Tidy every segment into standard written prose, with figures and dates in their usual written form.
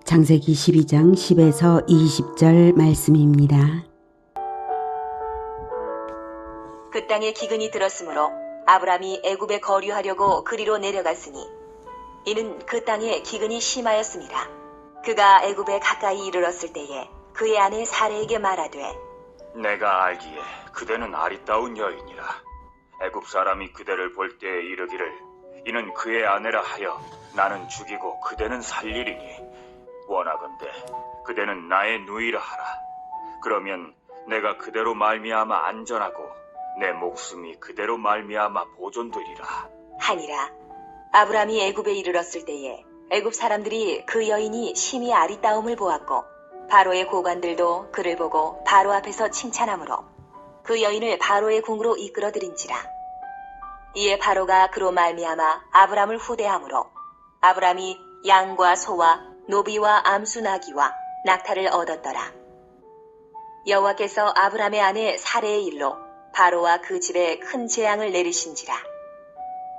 창세기 12장 10에서 20절 말씀입니다. 그 땅에 기근이 들었으므로 아브람이 애굽에 거류하려고 그리로 내려갔으니 이는 그 땅에 기근이 심하였습니다. 그가 애굽에 가까이 이르렀을 때에 그의 아내 사레에게 말하되 내가 알기에 그대는 아리따운 여인이라. 애굽 사람이 그대를 볼 때에 이르기를 이는 그의 아내라 하여 나는 죽이고 그대는 살리리니 원하건대 그대는 나의 누이라 하라. 그러면 내가 그대로 말미암아 안전하고 내 목숨이 그대로 말미암아 보존되리라 하니라. 아브람이 애굽에 이르렀을 때에 애굽 사람들이 그 여인이 심히 아리따움을 보았고 바로의 고관들도 그를 보고 바로 앞에서 칭찬하므로 그 여인을 바로의 궁으로 이끌어들인지라. 이에 바로가 그로 말미암아 아브람을 후대하므로 아브람이 양과 소와 노비와 암수 나귀와 낙타를 얻었더라. 여호와께서 아브람의 아내 사레의 일로 바로와 그 집에 큰 재앙을 내리신지라.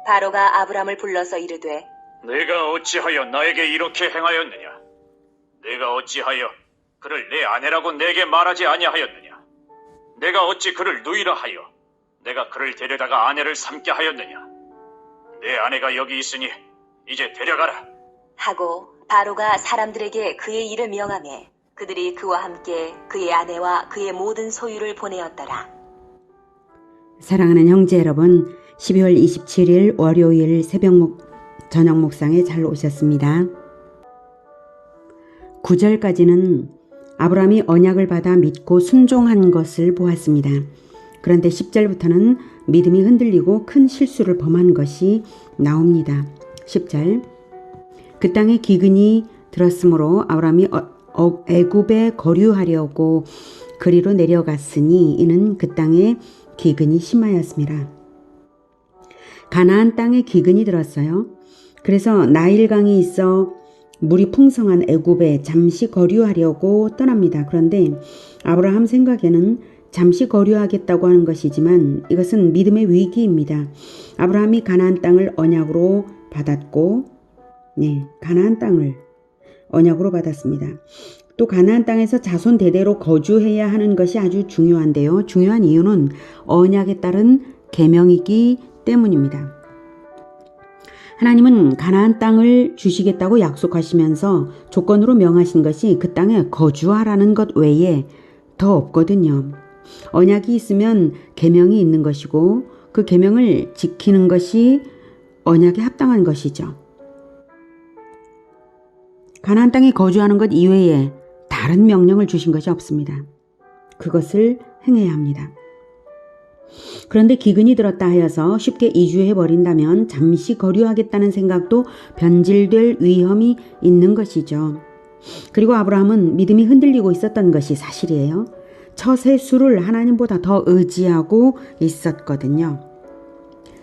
바로가 아브람을 불러서 이르되 내가 어찌하여 나에게 이렇게 행하였느냐? 내가 어찌하여 그를 내 아내라고 내게 말하지 아니하였느냐? 내가 어찌 그를 누이라 하여 내가 그를 데려다가 아내를 삼게 하였느냐? 내 아내가 여기 있으니 이제 데려가라 하고 바로가 사람들에게 그의 일을 명하매 그들이 그와 함께 그의 아내와 그의 모든 소유를 보내었더라. 사랑하는 형제 여러분, 12월 27일 월요일 저녁 묵상에 잘 오셨습니다. 9절까지는 아브라함이 언약을 받아 믿고 순종한 것을 보았습니다. 그런데 10절부터는 믿음이 흔들리고 큰 실수를 범한 것이 나옵니다. 10절 그 땅에 기근이 들었으므로 아브라함이 애굽에 거류하려고 그리로 내려갔으니 이는 그 땅에 기근이 심하였습니다. 가나안 땅에 기근이 들었어요. 그래서 나일강이 있어 물이 풍성한 애굽에 잠시 거류하려고 떠납니다. 그런데 아브라함 생각에는 잠시 거류하겠다고 하는 것이지만 이것은 믿음의 위기입니다. 아브라함이 가나안 땅을 언약으로 받았고 가나안 땅을 언약으로 받았습니다. 또 가나안 땅에서 자손 대대로 거주해야 하는 것이 아주 중요한데요. 중요한 이유는 언약에 따른 계명이기 때문입니다. 하나님은 가나안 땅을 주시겠다고 약속하시면서 조건으로 명하신 것이 그 땅에 거주하라는 것 외에 더 없거든요. 언약이 있으면 계명이 있는 것이고 그 계명을 지키는 것이 언약에 합당한 것이죠. 가나안 땅에 거주하는 것 이외에 다른 명령을 주신 것이 없습니다. 그것을 행해야 합니다. 그런데 기근이 들었다 하여서 쉽게 이주해 버린다면 잠시 거류하겠다는 생각도 변질될 위험이 있는 것이죠. 그리고 아브라함은 믿음이 흔들리고 있었던 것이 사실이에요. 처세 수를 하나님보다 더 의지하고 있었거든요.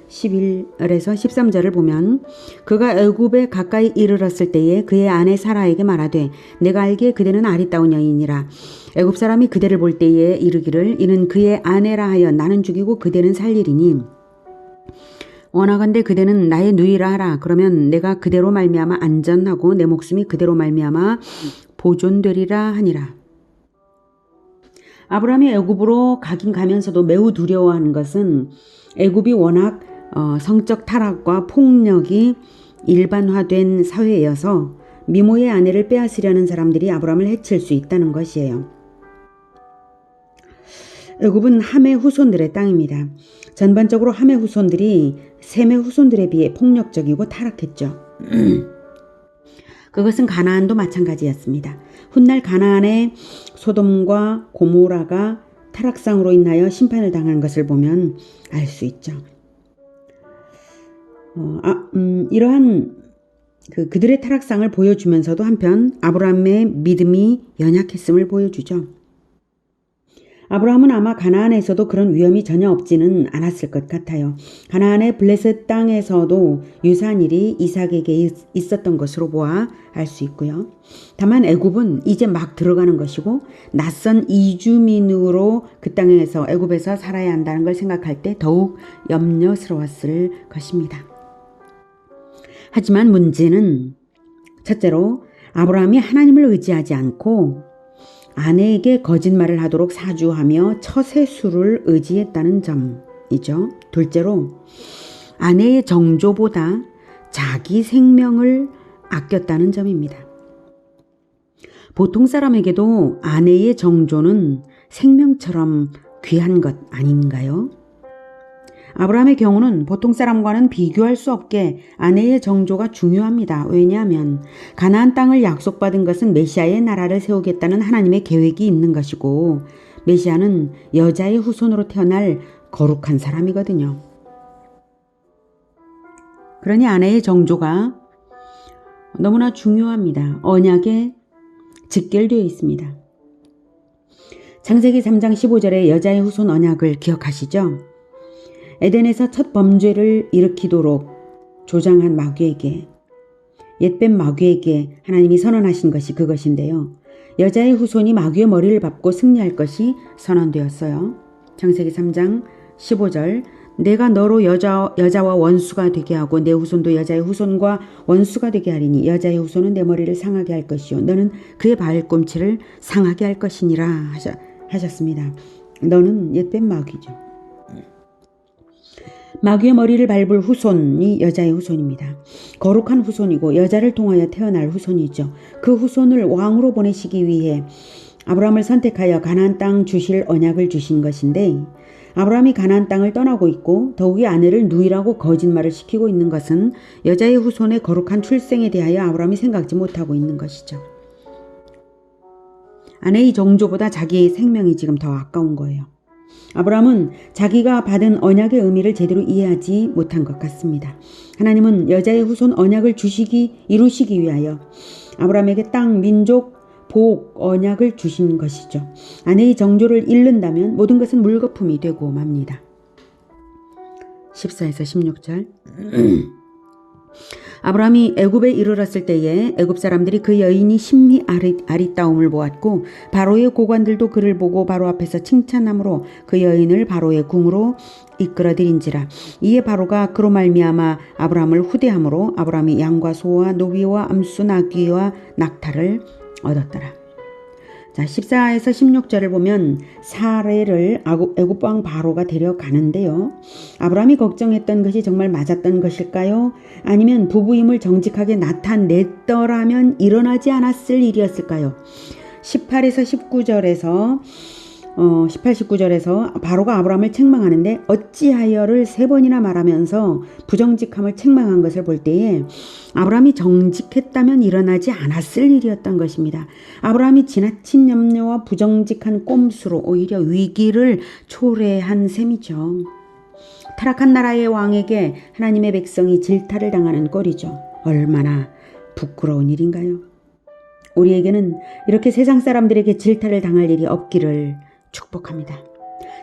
11절에서 13절을 보면 그가 애굽에 가까이 이르렀을 때에 그의 아내 사라에게 말하되 내가 알기에 그대는 아리따운 여인이라. 애굽 사람이 그대를 볼 때에 이르기를 이는 그의 아내라 하여 나는 죽이고 그대는 살리리니 원하건대 그대는 나의 누이라 하라. 그러면 내가 그대로 말미암아 안전하고 내 목숨이 그대로 말미암아 보존되리라 하니라. 아브라함이 애굽으로 가긴 가면서도 매우 두려워하는 것은 애굽이 워낙 성적 타락과 폭력이 일반화된 사회여서 미모의 아내를 빼앗으려는 사람들이 아브라함을 해칠 수 있다는 것이에요. 애굽은 함의 후손들의 땅입니다. 전반적으로 함의 후손들이 셈의 후손들에 비해 폭력적이고 타락했죠. 그것은 가나안도 마찬가지였습니다. 훗날 가나안의 소돔과 고모라가 타락상으로 인하여 심판을 당한 것을 보면 알 수 있죠. 이러한 그들의 타락상을 보여주면서도 한편 아브라함의 믿음이 연약했음을 보여주죠. 아브라함은 아마 가나안에서도 그런 위험이 전혀 없지는 않았을 것 같아요. 가나안의 블레셋 땅에서도 유사한 일이 이삭에게 있었던 것으로 보아 알 수 있고요. 다만 애굽은 이제 막 들어가는 것이고 낯선 이주민으로 그 땅에서 애굽에서 살아야 한다는 걸 생각할 때 더욱 염려스러웠을 것입니다. 하지만 문제는 첫째로 아브라함이 하나님을 의지하지 않고 아내에게 거짓말을 하도록 사주하며 처세술을 의지했다는 점이죠. 둘째로 아내의 정조보다 자기 생명을 아꼈다는 점입니다. 보통 사람에게도 아내의 정조는 생명처럼 귀한 것 아닌가요? 아브라함의 경우는 보통 사람과는 비교할 수 없게 아내의 정조가 중요합니다. 왜냐하면 가나안 땅을 약속받은 것은 메시아의 나라를 세우겠다는 하나님의 계획이 있는 것이고 메시아는 여자의 후손으로 태어날 거룩한 사람이거든요. 그러니 아내의 정조가 너무나 중요합니다. 언약에 직결되어 있습니다. 창세기 3장 15절의 여자의 후손 언약을 기억하시죠? 에덴에서 첫 범죄를 일으키도록 조장한 마귀에게, 옛뱀 마귀에게 하나님이 선언하신 것이 그것인데요. 여자의 후손이 마귀의 머리를 밟고 승리할 것이 선언되었어요. 창세기 3장 15절 내가 너로 여자와 원수가 되게 하고 내 후손도 여자의 후손과 원수가 되게 하리니 여자의 후손은 내 머리를 상하게 할 것이요 너는 그의 발꿈치를 상하게 할 것이니라 하셨습니다. 너는 옛뱀 마귀죠. 마귀의 머리를 밟을 후손이 여자의 후손입니다. 거룩한 후손이고 여자를 통하여 태어날 후손이죠. 그 후손을 왕으로 보내시기 위해 아브라함을 선택하여 가나안 땅 주실 언약을 주신 것인데 아브라함이 가나안 땅을 떠나고 있고 더욱이 아내를 누이라고 거짓말을 시키고 있는 것은 여자의 후손의 거룩한 출생에 대하여 아브라함이 생각지 못하고 있는 것이죠. 아내의 정조보다 자기의 생명이 지금 더 아까운 거예요. 아브라함은 자기가 받은 언약의 의미를 제대로 이해하지 못한 것 같습니다. 하나님은 여자의 후손 언약을 이루시기 위하여 아브라함에게 땅, 민족, 복, 언약을 주신 것이죠. 아내의 정조를 잃는다면 모든 것은 물거품이 되고 맙니다. 14에서 16절 아브라함이 애굽에 이르렀을 때에 애굽 사람들이 그 여인이 심히 아리따움을 보았고 바로의 고관들도 그를 보고 바로 앞에서 칭찬함으로 그 여인을 바로의 궁으로 이끌어들인지라. 이에 바로가 그로 말미암아 아브라함을 후대함으로 아브라함이 양과 소와 노비와 암수 나귀와 낙타를 얻었더라. 자, 14에서 16절을 보면 사례를 애굽 왕 바로가 데려가는데요. 아브라함이 걱정했던 것이 정말 맞았던 것일까요? 아니면 부부임을 정직하게 나타냈더라면 일어나지 않았을 일이었을까요? 18에서 19절에서 19절에서 바로가 아브라함을 책망하는데 어찌하여를 3번이나 말하면서 부정직함을 책망한 것을 볼 때에 아브라함이 정직했다면 일어나지 않았을 일이었던 것입니다. 아브라함이 지나친 염려와 부정직한 꼼수로 오히려 위기를 초래한 셈이죠. 타락한 나라의 왕에게 하나님의 백성이 질타를 당하는 꼴이죠. 얼마나 부끄러운 일인가요? 우리에게는 이렇게 세상 사람들에게 질타를 당할 일이 없기를 축복합니다.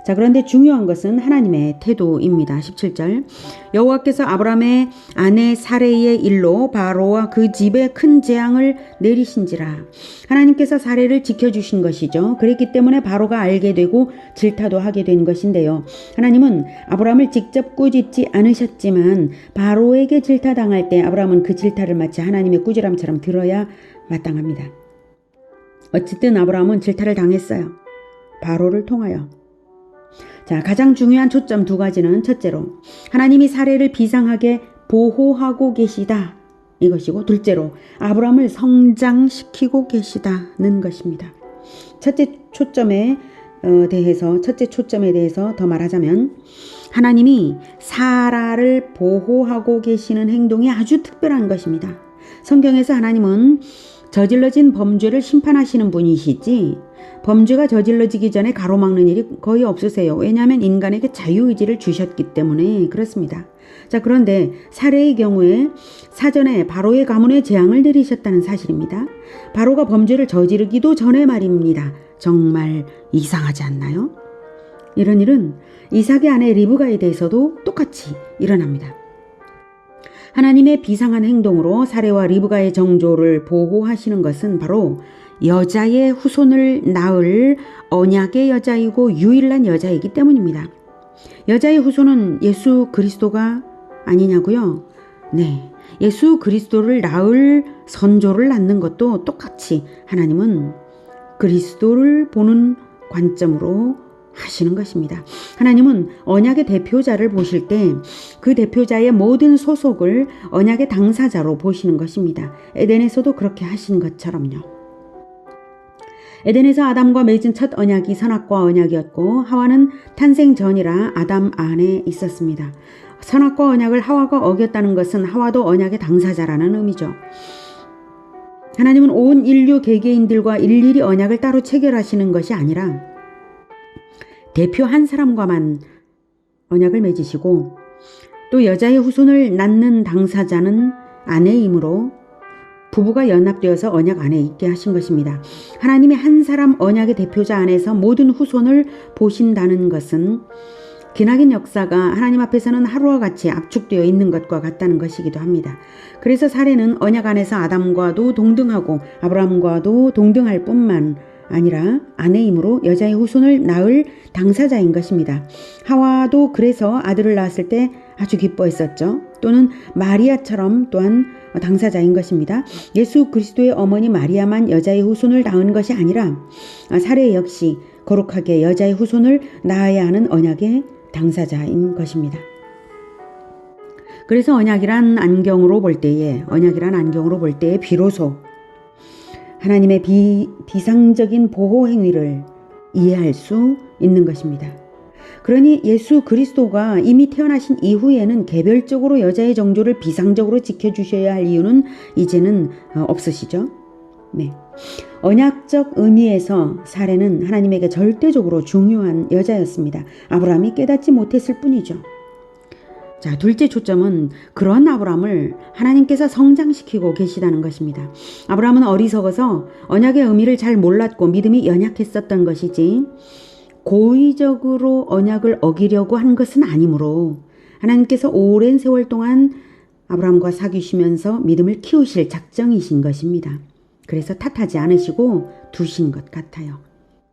자, 그런데 중요한 것은 하나님의 태도입니다. 17절 여호와께서 아브라함의 아내 사레의 일로 바로와 그 집에 큰 재앙을 내리신지라. 하나님께서 사레를 지켜주신 것이죠. 그랬기 때문에 바로가 알게 되고 질타도 하게 된 것인데요. 하나님은 아브라함을 직접 꾸짖지 않으셨지만 바로에게 질타당할 때 아브라함은 그 질타를 마치 하나님의 꾸지람처럼 들어야 마땅합니다. 어쨌든 아브라함은 질타를 당했어요. 바로를 통하여. 자, 가장 중요한 초점 2가지는 첫째로 하나님이 사례를 비상하게 보호하고 계시다 이것이고 둘째로 아브라함을 성장시키고 계시다는 것입니다. 첫째 초점에 대해서 더 말하자면 하나님이 사라를 보호하고 계시는 행동이 아주 특별한 것입니다. 성경에서 하나님은 저질러진 범죄를 심판하시는 분이시지 범죄가 저질러지기 전에 가로막는 일이 거의 없으세요. 왜냐하면 인간에게 자유의지를 주셨기 때문에 그렇습니다. 자, 그런데 사례의 경우에 사전에 바로의 가문에 재앙을 내리셨다는 사실입니다. 바로가 범죄를 저지르기도 전에 말입니다. 정말 이상하지 않나요? 이런 일은 이삭의 아내 리브가에 대해서도 똑같이 일어납니다. 하나님의 비상한 행동으로 사레와 리브가의 정조를 보호하시는 것은 바로 여자의 후손을 낳을 언약의 여자이고 유일한 여자이기 때문입니다. 여자의 후손은 예수 그리스도가 아니냐고요? 네, 예수 그리스도를 낳을 선조를 낳는 것도 똑같이 하나님은 그리스도를 보는 관점으로 하시는 것입니다. 하나님은 언약의 대표자를 보실 때 그 대표자의 모든 소속을 언약의 당사자로 보시는 것입니다. 에덴에서도 그렇게 하신 것처럼요. 에덴에서 아담과 맺은 첫 언약이 선악과 언약이었고 하와는 탄생 전이라 아담 안에 있었습니다. 선악과 언약을 하와가 어겼다는 것은 하와도 언약의 당사자라는 의미죠. 하나님은 온 인류 개개인들과 일일이 언약을 따로 체결하시는 것이 아니라 대표 한 사람과만 언약을 맺으시고 또 여자의 후손을 낳는 당사자는 아내이므로 부부가 연합되어서 언약 안에 있게 하신 것입니다. 하나님이 한 사람 언약의 대표자 안에서 모든 후손을 보신다는 것은 기나긴 역사가 하나님 앞에서는 하루와 같이 압축되어 있는 것과 같다는 것이기도 합니다. 그래서 사례는 언약 안에서 아담과도 동등하고 아브라함과도 동등할 뿐만 아니라 아내이므로 여자의 후손을 낳을 당사자인 것입니다. 하와도 그래서 아들을 낳았을 때 아주 기뻐했었죠. 또는 마리아처럼 또한 당사자인 것입니다. 예수 그리스도의 어머니 마리아만 여자의 후손을 낳은 것이 아니라 사례 역시 거룩하게 여자의 후손을 낳아야 하는 언약의 당사자인 것입니다. 그래서 언약이란 안경으로 볼 때에 비로소 하나님의 비상적인 보호 행위를 이해할 수 있는 것입니다. 그러니 예수 그리스도가 이미 태어나신 이후에는 개별적으로 여자의 정조를 비상적으로 지켜주셔야 할 이유는 이제는 없으시죠? 네. 언약적 의미에서 사례는 하나님에게 절대적으로 중요한 여자였습니다. 아브라함이 깨닫지 못했을 뿐이죠. 자, 둘째 초점은 그런 아브라함을 하나님께서 성장시키고 계시다는 것입니다. 아브라함은 어리석어서 언약의 의미를 잘 몰랐고 믿음이 연약했었던 것이지 고의적으로 언약을 어기려고 한 것은 아니므로 하나님께서 오랜 세월 동안 아브라함과 사귀시면서 믿음을 키우실 작정이신 것입니다. 그래서 탓하지 않으시고 두신 것 같아요.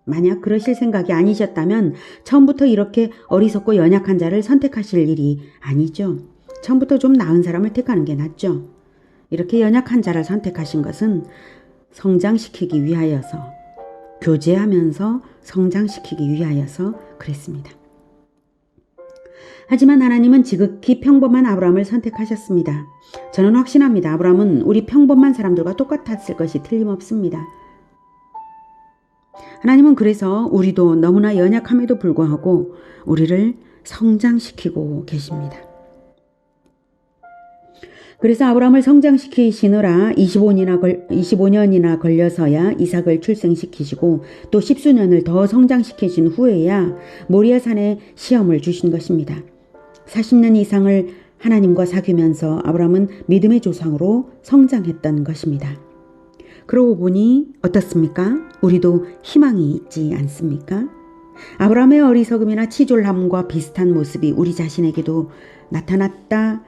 만약 그러실 생각이 아니셨다면 처음부터 이렇게 어리석고 연약한 자를 선택하실 일이 아니죠. 처음부터 좀 나은 사람을 택하는 게 낫죠. 이렇게 연약한 자를 선택하신 것은 성장시키기 위하여서, 교제하면서 성장시키기 위하여서 그랬습니다. 하지만 하나님은 지극히 평범한 아브라함을 선택하셨습니다. 저는 확신합니다. 아브라함은 우리 평범한 사람들과 똑같았을 것이 틀림없습니다. 하나님은 그래서 우리도 너무나 연약함에도 불구하고 우리를 성장시키고 계십니다. 그래서 아브라함을 성장시키시느라 25년이나 걸려서야 이삭을 출생시키시고 또 10수년을 더 성장시키신 후에야 모리아산에 시험을 주신 것입니다. 40년 이상을 하나님과 사귀면서 아브라함은 믿음의 조상으로 성장했던 것입니다. 그러고 보니 어떻습니까? 우리도 희망이 있지 않습니까? 아브라함의 어리석음이나 치졸함과 비슷한 모습이 우리 자신에게도 나타났다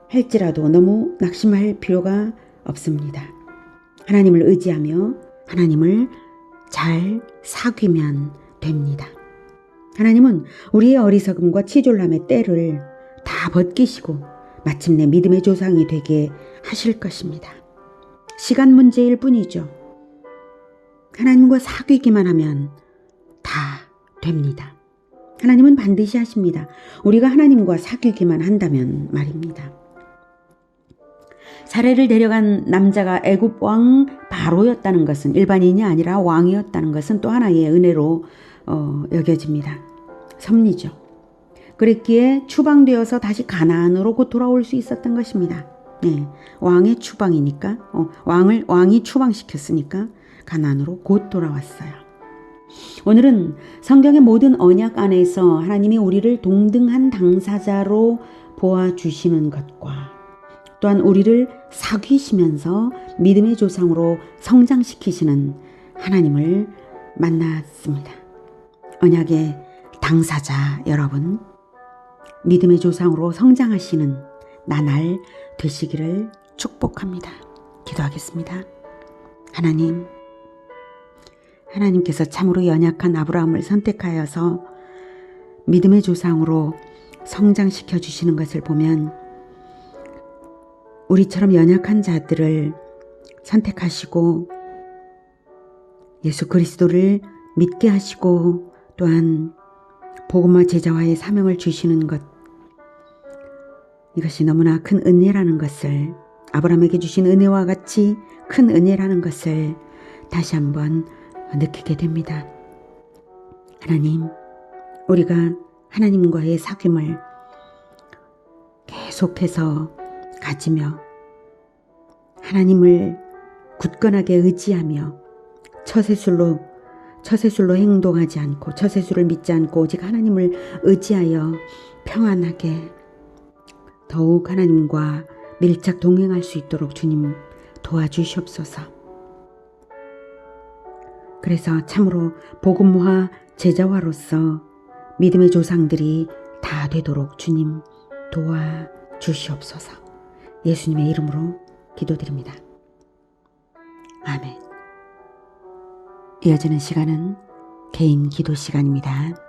할지라도 너무 낙심할 필요가 없습니다. 하나님을 의지하며 하나님을 잘 사귀면 됩니다. 하나님은 우리의 어리석음과 치졸함의 때를 다 벗기시고 마침내 믿음의 조상이 되게 하실 것입니다. 시간 문제일 뿐이죠. 하나님과 사귀기만 하면 다 됩니다. 하나님은 반드시 하십니다. 우리가 하나님과 사귀기만 한다면 말입니다. 사례를 데려간 남자가 애굽 왕 바로였다는 것은 일반인이 아니라 왕이었다는 것은 또 하나의 은혜로 여겨집니다. 섭리죠. 그랬기에 추방되어서 다시 가나안으로 곧 돌아올 수 있었던 것입니다. 네, 왕의 추방이니까 왕이 추방시켰으니까 가나안으로 곧 돌아왔어요. 오늘은 성경의 모든 언약 안에서 하나님이 우리를 동등한 당사자로 보아주시는 것과 또한 우리를 사귀시면서 믿음의 조상으로 성장시키시는 하나님을 만났습니다. 언약의 당사자 여러분, 믿음의 조상으로 성장하시는 나날 되시기를 축복합니다. 기도하겠습니다. 하나님께서 참으로 연약한 아브라함을 선택하여서 믿음의 조상으로 성장시켜 주시는 것을 보면 우리처럼 연약한 자들을 선택하시고 예수 그리스도를 믿게 하시고 또한 복음화 제자와의 사명을 주시는 것, 이것이 너무나 큰 은혜라는 것을, 아브라함에게 주신 은혜와 같이 큰 은혜라는 것을 다시 한번 느끼게 됩니다. 하나님, 우리가 하나님과의 사귐을 계속해서 가지며 하나님을 굳건하게 의지하며 처세술로 행동하지 않고 처세술을 믿지 않고 오직 하나님을 의지하여 평안하게 더욱 하나님과 밀착 동행할 수 있도록 주님 도와주시옵소서. 그래서 참으로 복음화 제자와로서 믿음의 조상들이 다 되도록 주님 도와주시옵소서. 예수님의 이름으로 기도드립니다. 아멘. 이어지는 시간은 개인 기도 시간입니다.